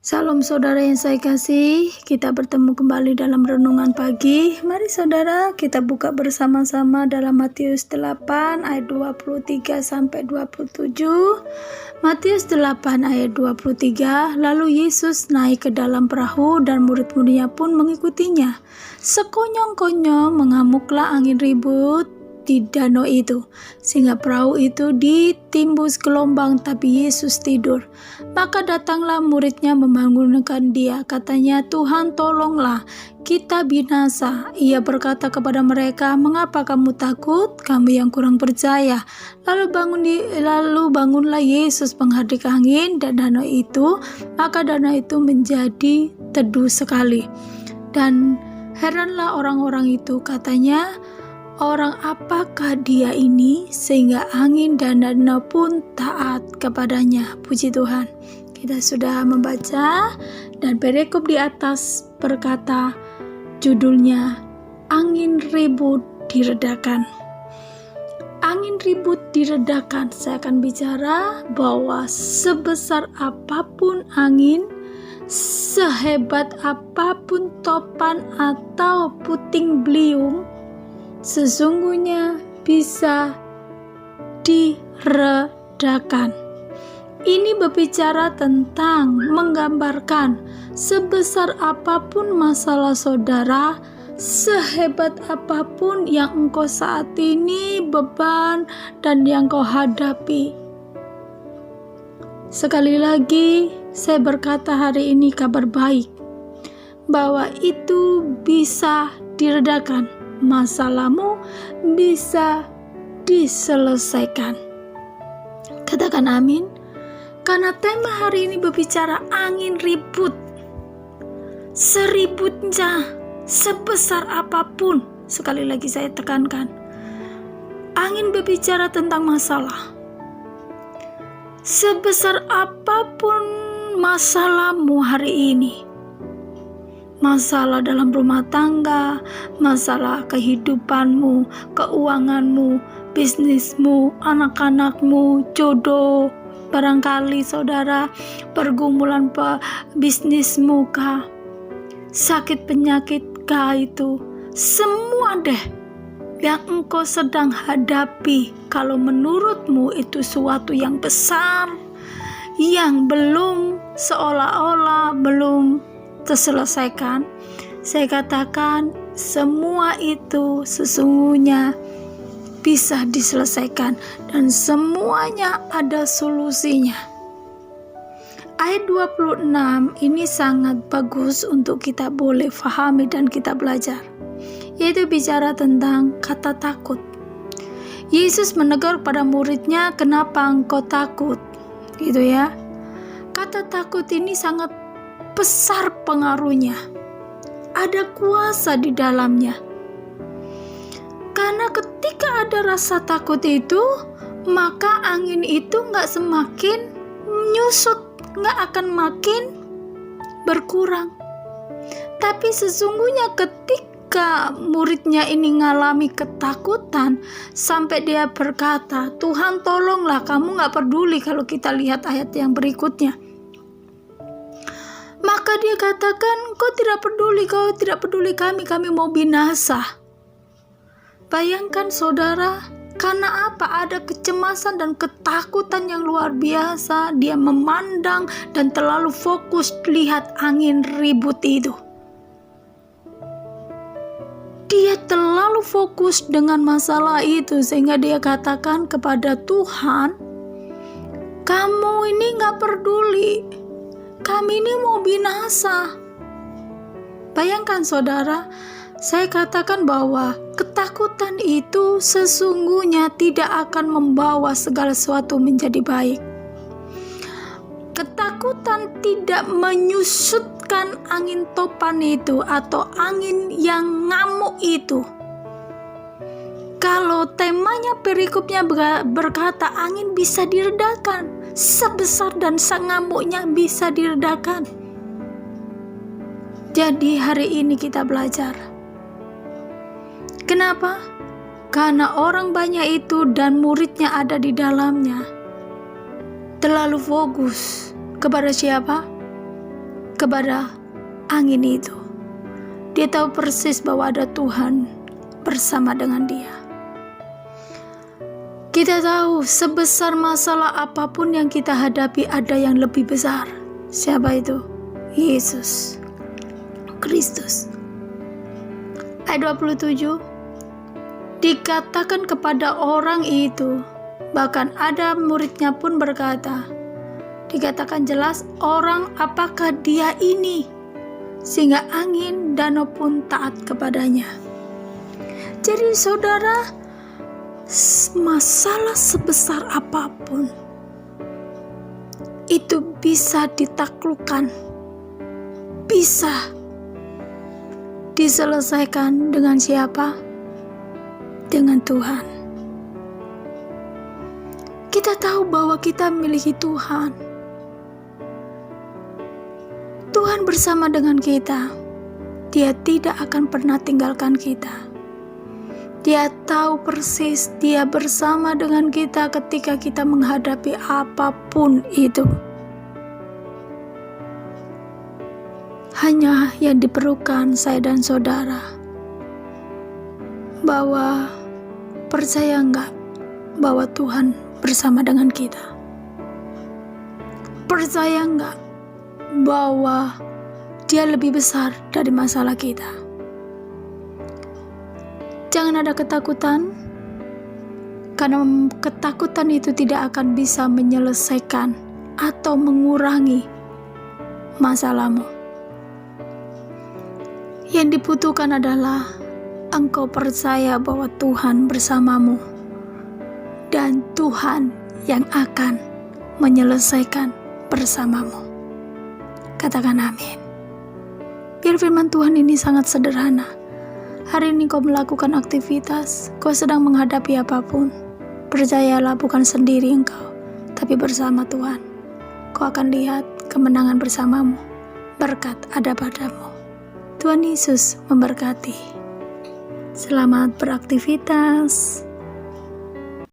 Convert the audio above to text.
Salam saudara yang saya kasih, kita bertemu kembali dalam renungan pagi. Mari saudara, kita buka bersama-sama dalam Matius 8 ayat 23 sampai 27. Matius 8 ayat 23, lalu Yesus naik ke dalam perahu dan murid-muridnya pun mengikutinya. Sekonyong-konyong mengamuklah angin ribut di danau itu, sehingga perahu itu ditimbus gelombang, tapi Yesus tidur. Maka datanglah muridnya membangunkan dia, katanya, Tuhan tolonglah, kita binasa. Ia berkata kepada mereka, mengapa kamu takut, kamu yang kurang percaya? Lalu bangunlah Yesus menghadik angin dan danau itu, maka danau itu menjadi teduh sekali. Dan heranlah orang-orang itu, katanya, orang apakah dia ini sehingga angin dan danau pun taat kepadanya. Puji Tuhan. Kita sudah membaca dan perikop di atas berkata, judulnya angin ribut diredakan. Angin ribut diredakan. Saya akan bicara bahwa sebesar apapun angin, sehebat apapun topan atau puting beliung, sesungguhnya bisa diredakan. Ini berbicara tentang menggambarkan sebesar apapun masalah saudara, sehebat apapun yang engkau saat ini beban dan yang kau hadapi. Sekali lagi saya berkata hari ini kabar baik bahwa itu bisa diredakan. Masalahmu bisa diselesaikan. Katakan amin. Karena tema hari ini berbicara angin ribut. Seributnya, sebesar apapun. Sekali lagi saya tekankan. Angin berbicara tentang masalah. Sebesar apapun masalahmu hari ini. Masalah dalam rumah tangga, masalah kehidupanmu, keuanganmu, bisnismu, anak-anakmu, jodoh, barangkali saudara, pergumulan bisnismu kah, sakit penyakit kah, itu semua deh yang engkau sedang hadapi. Kalau menurutmu itu suatu yang besar, yang belum seolah-olah belum terselesaikan, saya katakan semua itu sesungguhnya bisa diselesaikan dan semuanya ada solusinya. Ayat 26 ini sangat bagus untuk kita boleh fahami dan kita belajar, yaitu bicara tentang kata takut. Yesus menegur pada muridnya, kenapa engkau takut? Gitu ya. Kata takut ini sangat besar pengaruhnya. Ada kuasa di dalamnya. Karena ketika ada rasa takut itu, maka angin itu gak semakin menyusut, gak akan makin berkurang. Tapi sesungguhnya ketika muridnya ini ngalami ketakutan, sampai dia berkata, Tuhan tolonglah, kamu gak peduli. Kalau kita lihat ayat yang berikutnya, maka dia katakan, kau tidak peduli kami mau binasa. Bayangkan saudara, karena apa? Ada kecemasan dan ketakutan yang luar biasa. Dia memandang dan terlalu fokus lihat angin ribut itu. Dia terlalu fokus dengan masalah itu sehingga dia katakan kepada Tuhan, kamu ini gak peduli. Kami ini mau binasa. Bayangkan saudara, saya katakan bahwa ketakutan itu sesungguhnya tidak akan membawa segala sesuatu menjadi baik. Ketakutan tidak menyusutkan angin topan itu atau angin yang ngamuk itu. Kalau temanya perikopnya berkata angin bisa diredakan, sebesar dan sengamuknya bisa diredakan. Jadi hari ini kita belajar. Kenapa? Karena orang banyak itu dan muridnya ada di dalamnya terlalu fokus kepada siapa? kepada angin itu. Dia tahu persis bahwa ada Tuhan bersama dengan dia. Kita tahu sebesar masalah apapun yang kita hadapi ada yang lebih besar. Siapa itu? Yesus Kristus. Ayat 27, dikatakan kepada orang itu, bahkan ada muridnya pun berkata, dikatakan jelas orang apakah dia ini, sehingga angin danau pun taat kepadanya. Jadi saudara, masalah sebesar apapun itu bisa ditaklukkan, bisa diselesaikan dengan siapa? Dengan Tuhan. Kita tahu bahwa kita memiliki Tuhan. Tuhan bersama dengan kita. Dia tidak akan pernah tinggalkan kita. Dia tahu persis dia bersama dengan kita ketika kita menghadapi apapun itu. Hanya yang diperlukan saya dan saudara, bahwa percaya enggak bahwa Tuhan bersama dengan kita? Percaya enggak bahwa Dia lebih besar dari masalah kita? Jangan ada ketakutan, karena ketakutan itu tidak akan bisa menyelesaikan atau mengurangi masalahmu. Yang dibutuhkan adalah engkau percaya bahwa Tuhan bersamamu dan Tuhan yang akan menyelesaikan bersamamu. Katakan amin. Biar firman Tuhan ini sangat sederhana. Hari ini kau melakukan aktivitas, kau sedang menghadapi apapun, percayalah bukan sendiri engkau, tapi bersama Tuhan. Kau akan lihat kemenangan bersamamu, berkat ada padamu. Tuhan Yesus memberkati. Selamat beraktivitas.